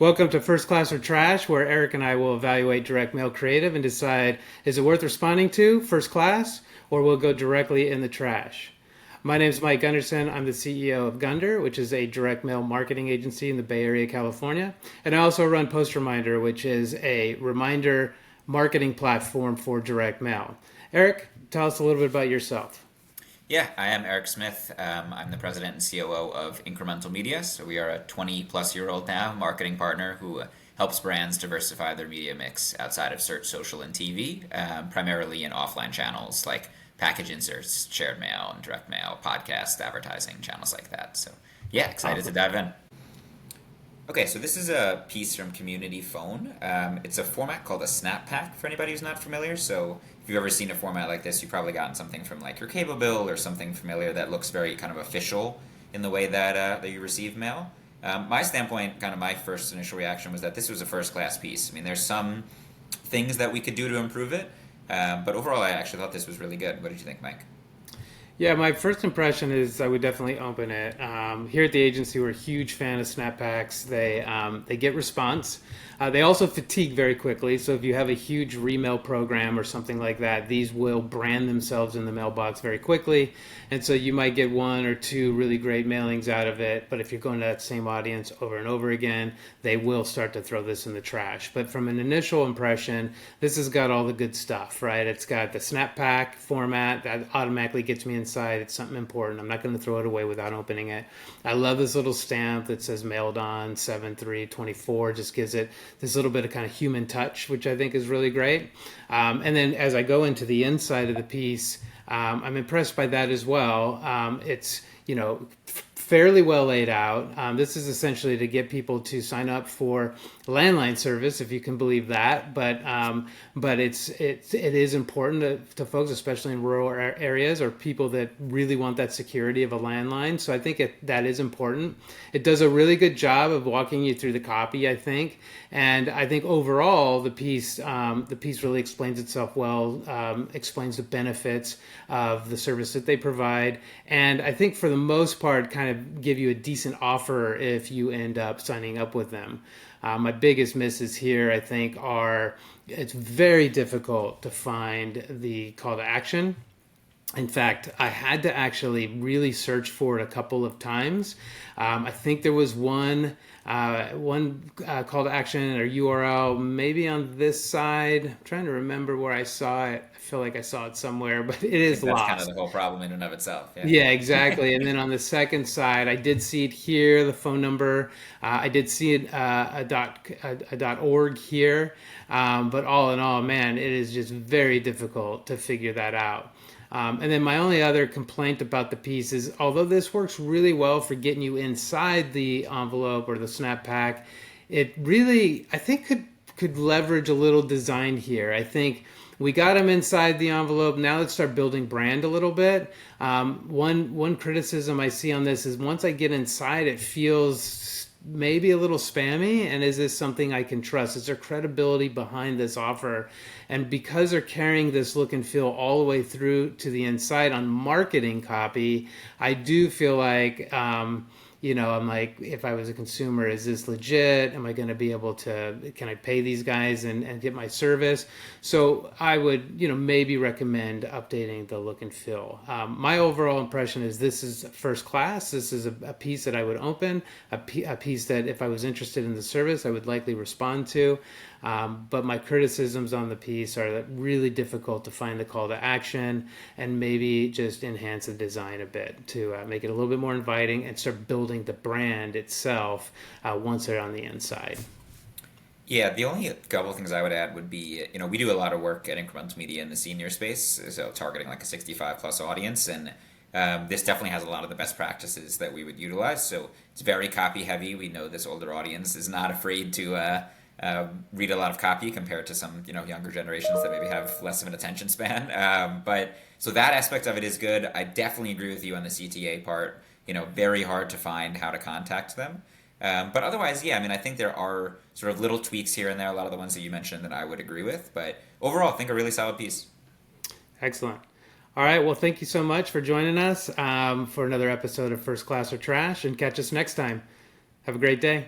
Welcome to First Class or Trash, where Eric and I will evaluate direct mail creative and decide is it worth responding to, first class, or will go directly in the trash. My name is Mike Gunderson. I'm the CEO of Gunder, which is a direct mail marketing agency in the Bay Area, California. And I also run Post Reminder, which is a reminder marketing platform for direct mail. Eric, tell us a little bit about yourself. Yeah, I am Eric Smith. I'm the president and COO of Incremental Media. So we are a 20-plus-year-old now marketing partner who helps brands diversify their media mix outside of search, social, and TV, primarily in offline channels like package inserts, shared mail, and direct mail, podcast, advertising, channels like that. So yeah, excited to Awesome. dive in. Okay, so this is a piece from Community Phone. It's a format called a Snap Pack for anybody who's not familiar. So if you've ever seen a format like this, you've probably gotten something from like your cable bill or something familiar that looks very kind of official in the way that you receive mail. My standpoint, kind of my first initial reaction was that this was a first class piece. I mean, there's some things that we could do to improve it, but overall, I actually thought this was really good. What did you think, Mike? Yeah, my first impression is I would definitely open it. Here at the agency, we're a huge fan of snapbacks. They get response. They also fatigue very quickly. So if you have a huge remail program or something like that, these will brand themselves in the mailbox very quickly. And so you might get one or two really great mailings out of it. But if you're going to that same audience over and over again, they will start to throw this in the trash. But from an initial impression, this has got all the good stuff, right? It's got the snap pack format that automatically gets me inside. It's something important. I'm not going to throw it away without opening it. I love this little stamp that says mailed on 7/3/24. Just gives it this little bit of kind of human touch, which I think is really great. And then as I go into the inside of the piece, I'm impressed by that as well. It's, fairly well laid out. This is essentially to get people to sign up for landline service, if you can believe that. But it is important to folks, especially in rural areas or people that really want that security of a landline. So I think that is important. It does a really good job of walking you through the copy, I think, and I think overall the piece really explains itself well, explains the benefits of the service that they provide, and I think for the most part, kind of give you a decent offer if you end up signing up with them. My biggest misses here, I think, are it's very difficult to find the call to action. In fact, I had to actually really search for it a couple of times. I think there was one call to action or URL maybe on this side. I'm trying to remember where I saw it. I feel like I saw it somewhere, but it I is think that's kind of lost. the whole problem in and of itself. Yeah. Yeah, exactly. And then on the second side, I did see it here, the phone number. I did see it a .org here, but all in all, man, it is just very difficult to figure that out. And then my only other complaint about the piece is, although this works really well for getting you inside the envelope or the snap pack, it really, I think, could leverage a little design here. I think we got them inside the envelope. Now let's start building brand a little bit. One criticism I see on this is once I get inside, it feels maybe a little spammy. And is this something I can trust? Is there credibility behind this offer? And because they're carrying this look and feel all the way through to the inside on marketing copy, I do feel like I'm like, if I was a consumer, is this legit? Am I going to be able to, can I pay these guys and get my service? So I would, maybe recommend updating the look and feel. My overall impression is this is first class. This is a piece that I would open, a piece that if I was interested in the service, I would likely respond to. But my criticisms on the piece are that really difficult to find the call to action and maybe just enhance the design a bit to make it a little bit more inviting and start building the brand itself once they're on the inside. Yeah, the only couple of things I would add would be, we do a lot of work at Incremental Media in the senior space, so targeting like a 65 plus audience, and this definitely has a lot of the best practices that we would utilize. So it's very copy heavy. We know this older audience is not afraid to read a lot of copy compared to some younger generations that maybe have less of an attention span. But so that aspect of it is good. I definitely agree with you on the CTA part. Very hard to find how to contact them. But otherwise, yeah, I mean, I think there are sort of little tweaks here and there, a lot of the ones that you mentioned that I would agree with. But overall, I think a really solid piece. Excellent. All right. Well, thank you so much for joining us for another episode of First Class or Trash, and catch us next time. Have a great day.